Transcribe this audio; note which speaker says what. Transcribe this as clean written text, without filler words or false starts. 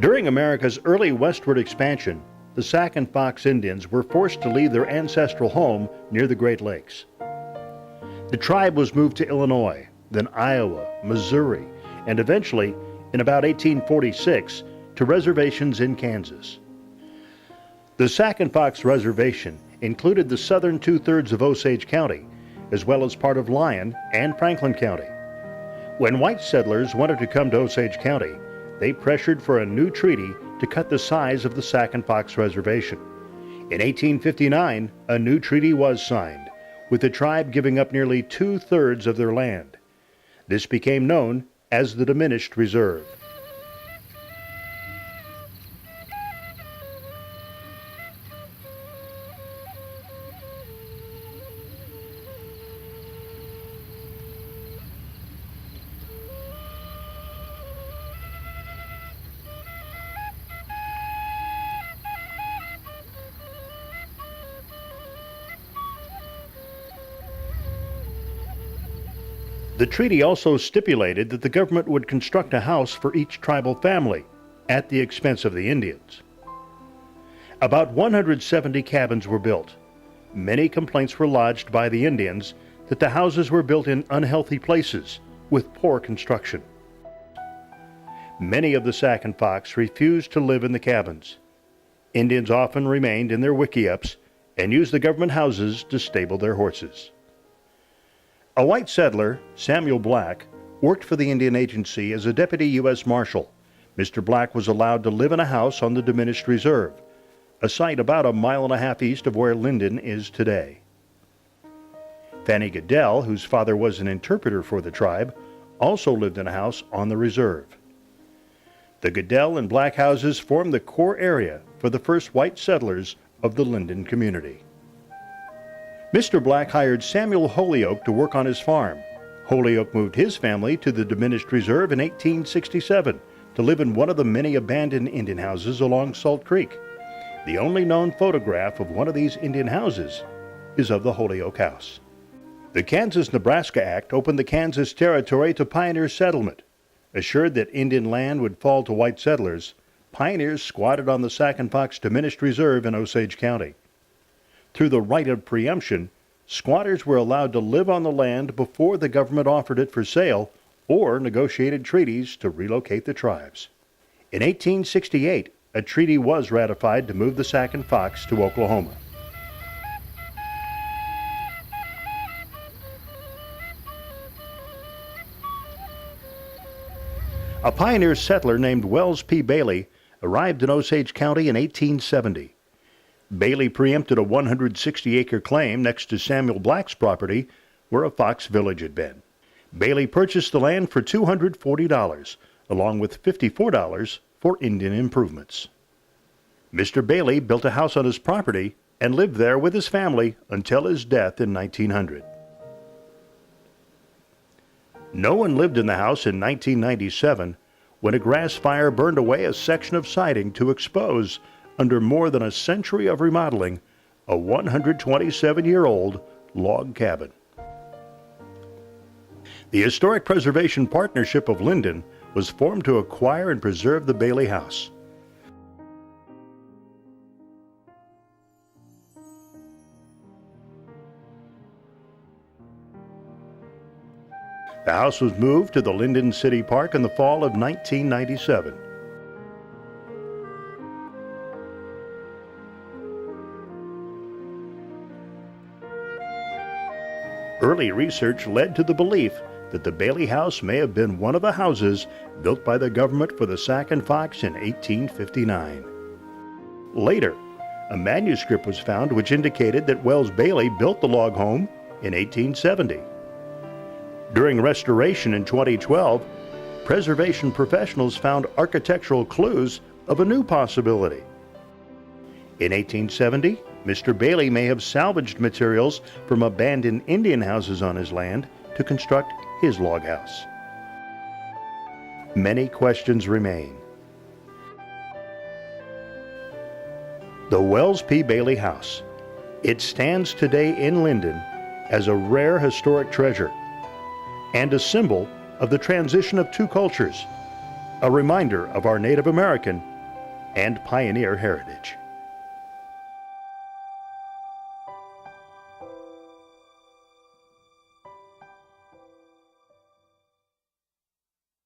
Speaker 1: During America's early westward expansion, the Sac and Fox Indians were forced to leave their ancestral home near the Great Lakes. The tribe was moved to Illinois, then Iowa, Missouri, and eventually, in about 1846, to reservations in Kansas. The Sac and Fox Reservation included the southern two-thirds of Osage County, as well as part of Lyon and Franklin County. When white settlers wanted to come to Osage County, they pressured for a new treaty to cut the size of the Sac and Fox Reservation. In 1859, a new treaty was signed, with the tribe giving up nearly two-thirds of their land. This became known as the Diminished Reserve. The treaty also stipulated that the government would construct a house for each tribal family at the expense of the Indians. About 170 cabins were built. Many complaints were lodged by the Indians that the houses were built in unhealthy places with poor construction. Many of the Sac and Fox refused to live in the cabins. Indians often remained in their wickiups and used the government houses to stable their horses. A white settler, Samuel Black, worked for the Indian Agency as a deputy U.S. Marshal. Mr. Black was allowed to live in a house on the Diminished Reserve, a site about a mile and a half east of where Lyndon is today. Fanny Goodell, whose father was an interpreter for the tribe, also lived in a house on the reserve. The Goodell and Black houses formed the core area for the first white settlers of the Lyndon community. Mr. Black hired Samuel Holyoke to work on his farm. Holyoke moved his family to the Diminished Reserve in 1867 to live in one of the many abandoned Indian houses along Salt Creek. The only known photograph of one of these Indian houses is of the Holyoke house. The Kansas-Nebraska Act opened the Kansas Territory to pioneer settlement. Assured that Indian land would fall to white settlers, pioneers squatted on the Sac and Fox Diminished Reserve in Osage County. Through the right of preemption, squatters were allowed to live on the land before the government offered it for sale or negotiated treaties to relocate the tribes. In 1868, a treaty was ratified to move the Sac and Fox to Oklahoma. A pioneer settler named Wells P. Bailey arrived in Osage County in 1870. Bailey preempted a 160-acre claim next to Samuel Black's property where a Fox village had been. Bailey purchased the land for $240, along with $54 for Indian improvements. Mr. Bailey built a house on his property and lived there with his family until his death in 1900. No one lived in the house in 1997 when a grass fire burned away a section of siding to expose, under more than a century of remodeling, a 127-year-old log cabin. The Historic Preservation Partnership of Lyndon was formed to acquire and preserve the Bailey House. The house was moved to the Lyndon City Park in the fall of 1997. Early research led to the belief that the Bailey House may have been one of the houses built by the government for the Sac and Fox in 1859. Later, a manuscript was found which indicated that Wells Bailey built the log home in 1870. During restoration in 2012, preservation professionals found architectural clues of a new possibility. In 1870, Mr. Bailey may have salvaged materials from abandoned Indian houses on his land to construct his log house. Many questions remain. The Wells P. Bailey House. It stands today in Lyndon as a rare historic treasure and a symbol of the transition of two cultures, a reminder of our Native American and pioneer heritage.